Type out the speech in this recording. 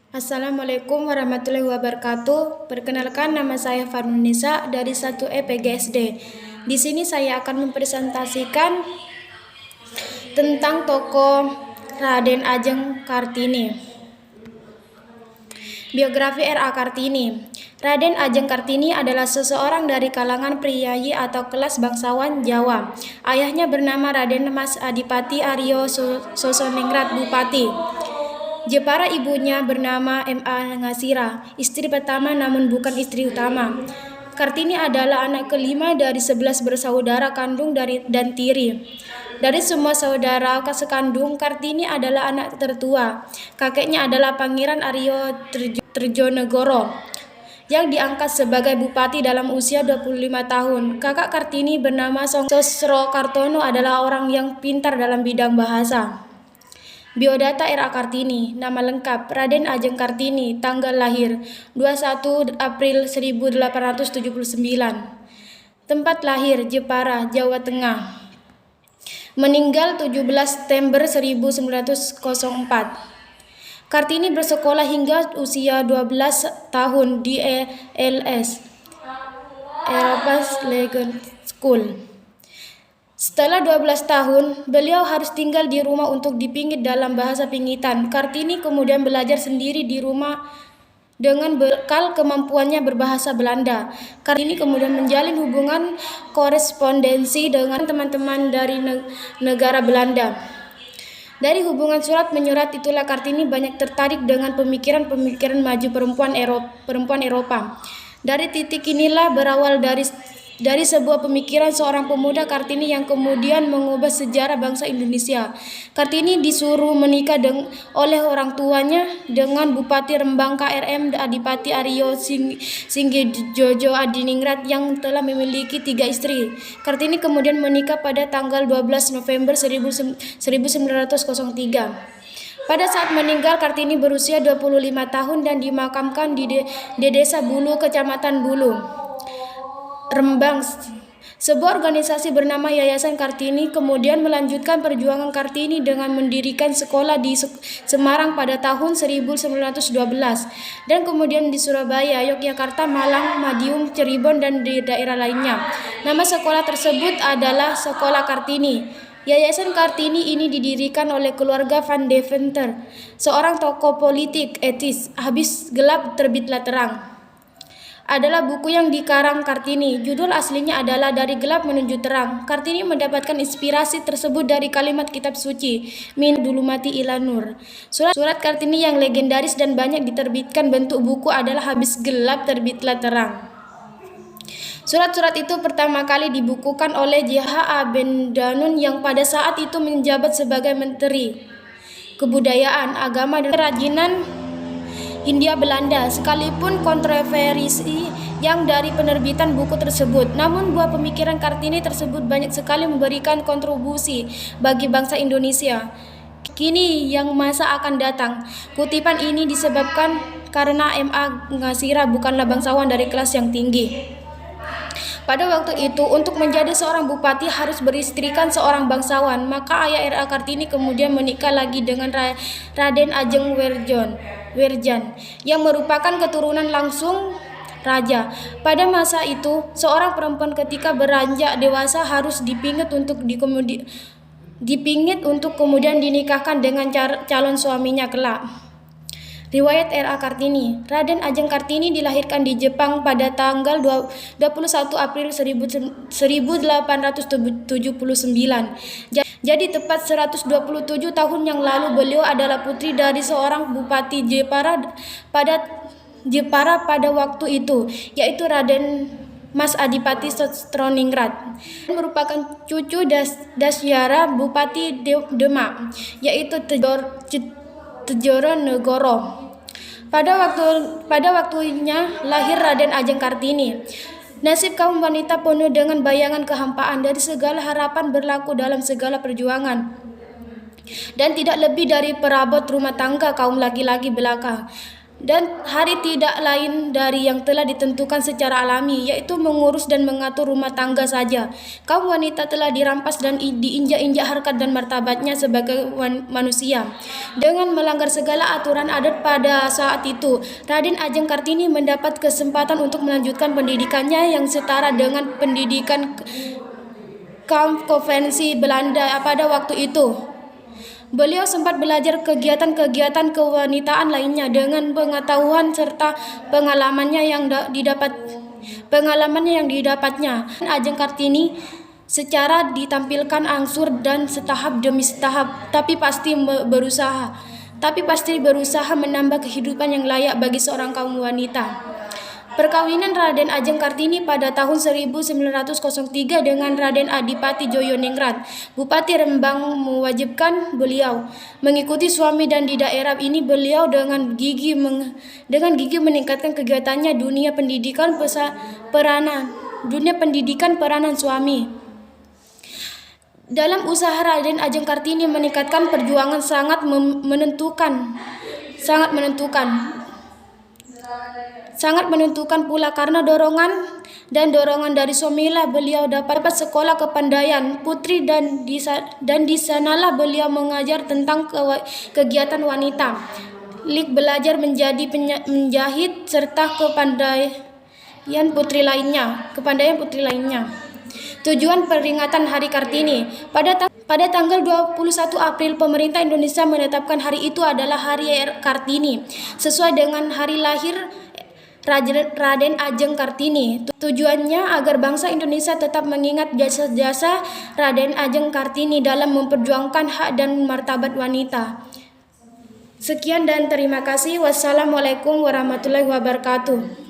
Assalamualaikum warahmatullahi wabarakatuh. Perkenalkan, nama saya Farnunisa dari 1E PGSD. Di sini saya akan mempresentasikan tentang tokoh Raden Ajeng Kartini. Biografi R.A. Kartini. Raden Ajeng Kartini adalah seseorang dari kalangan priyayi atau kelas bangsawan Jawa. Ayahnya bernama Raden Mas Adipati Aryo Sosoningrat Bupati Jepara. Ibunya bernama M.A. Ngasira, istri pertama namun bukan istri utama. Kartini adalah anak kelima dari 11 bersaudara kandung dan tiri. Dari semua saudara sekandung, Kartini adalah anak tertua. Kakeknya adalah Pangeran Aryo Trejonegoro yang diangkat sebagai bupati dalam usia 25 tahun. Kakak Kartini bernama Sosro Kartono adalah orang yang pintar dalam bidang bahasa. Biodata R.A. Kartini. Nama lengkap Raden Ajeng Kartini. Tanggal lahir 21 April 1879. Tempat lahir Jepara, Jawa Tengah. Meninggal 17 September 1904. Kartini bersekolah hingga usia 12 tahun di ELS, Europa's Legion School. Setelah 12 tahun, beliau harus tinggal di rumah untuk dipingit dalam bahasa pingitan. Kartini kemudian belajar sendiri di rumah dengan bekal kemampuannya berbahasa Belanda. Kartini kemudian menjalin hubungan korespondensi dengan teman-teman dari negara Belanda. Dari hubungan surat menyurat itulah Kartini banyak tertarik dengan pemikiran-pemikiran maju perempuan Eropa. Dari titik inilah berawal dari sebuah pemikiran seorang pemuda Kartini yang kemudian mengubah sejarah bangsa Indonesia. Kartini disuruh menikah oleh orang tuanya dengan Bupati Rembang KRM Adipati Aryo Singgejojo Adiningrat yang telah memiliki 3 istri. Kartini kemudian menikah pada tanggal 12 November 1903. Pada saat meninggal, Kartini berusia 25 tahun dan dimakamkan di Desa Bulu, Kecamatan Bulu, Rembang. Sebuah organisasi bernama Yayasan Kartini kemudian melanjutkan perjuangan Kartini dengan mendirikan sekolah di Semarang pada tahun 1912 dan kemudian di Surabaya, Yogyakarta, Malang, Madiun, Cirebon, dan di daerah lainnya. Nama sekolah tersebut adalah Sekolah Kartini. Yayasan Kartini ini didirikan oleh keluarga Van Deventer, seorang tokoh politik etis. Habis gelap terbitlah terang adalah buku yang dikarang Kartini. Judul aslinya adalah Dari Gelap Menuju Terang. Kartini mendapatkan inspirasi tersebut dari kalimat kitab suci Min Dulu Mati Ila Nur. Surat Kartini yang legendaris dan banyak diterbitkan bentuk buku adalah Habis Gelap Terbitlah Terang. Surat-surat itu pertama kali dibukukan oleh J.H.A. Bendanun yang pada saat itu menjabat sebagai Menteri Kebudayaan, Agama, dan Kerajinan Hindia Belanda. Sekalipun kontroversi yang dari penerbitan buku tersebut, namun buah pemikiran Kartini tersebut banyak sekali memberikan kontribusi bagi bangsa Indonesia kini yang masa akan datang. Kutipan ini disebabkan karena M.A. Ngasira bukanlah bangsawan dari kelas yang tinggi. Pada waktu itu, untuk menjadi seorang bupati harus beristrikan seorang bangsawan. Maka ayah R.A. Kartini kemudian menikah lagi dengan Raden Ajeng Werjan yang merupakan keturunan langsung raja. Pada masa itu, seorang perempuan ketika beranjak dewasa harus dipingit untuk kemudian dinikahkan dengan calon suaminya kelak. Riwayat R.A. Kartini. Raden Ajeng Kartini dilahirkan di Jepang pada tanggal 21 April 1879. Jadi tepat 127 tahun yang lalu beliau adalah putri dari seorang bupati Jepara pada waktu itu, yaitu Raden Mas Adipati Stroningrat, merupakan cucu Dasyara Bupati Demak, yaitu Tejoro Negoro. Pada waktunya lahir Raden Ajeng Kartini. Nasib kaum wanita penuh dengan bayangan kehampaan. Dari segala harapan berlaku dalam segala perjuangan, dan tidak lebih dari perabot rumah tangga kaum laki-laki belaka. dan hari tidak lain dari yang telah ditentukan secara alami, yaitu mengurus dan mengatur rumah tangga saja. Kaum wanita telah dirampas dan diinjak-injak harkat dan martabatnya sebagai manusia. Dengan melanggar segala aturan adat pada saat itu, Raden Ajeng Kartini mendapat kesempatan untuk melanjutkan pendidikannya yang setara dengan pendidikan kaum konvensi Belanda pada waktu itu. Beliau sempat belajar kegiatan-kegiatan kewanitaan lainnya dengan pengetahuan serta pengalamannya yang didapatnya. Ajeng Kartini secara ditampilkan angsur dan setahap demi setahap, tapi pasti berusaha menambah kehidupan yang layak bagi seorang kaum wanita. Perkawinan Raden Ajeng Kartini pada tahun 1903 dengan Raden Adipati Joyoningrat, Bupati Rembang, mewajibkan beliau mengikuti suami, dan di daerah ini beliau dengan gigih meningkatkan kegiatannya dunia pendidikan peranan suami. Dalam usaha Raden Ajeng Kartini meningkatkan perjuangan sangat menentukan pula karena dorongan dari suamilah beliau dapat sekolah kepandaian putri dan di sanalah beliau mengajar tentang kegiatan wanita, belajar menjahit serta kepandaian putri lainnya. Tujuan peringatan Hari Kartini pada tanggal 21 April pemerintah Indonesia menetapkan hari itu adalah Hari Kartini sesuai dengan hari lahir Raden Ajeng Kartini. Tujuannya agar bangsa Indonesia tetap mengingat jasa-jasa Raden Ajeng Kartini dalam memperjuangkan hak dan martabat wanita. Sekian dan terima kasih. Wassalamualaikum warahmatullahi wabarakatuh.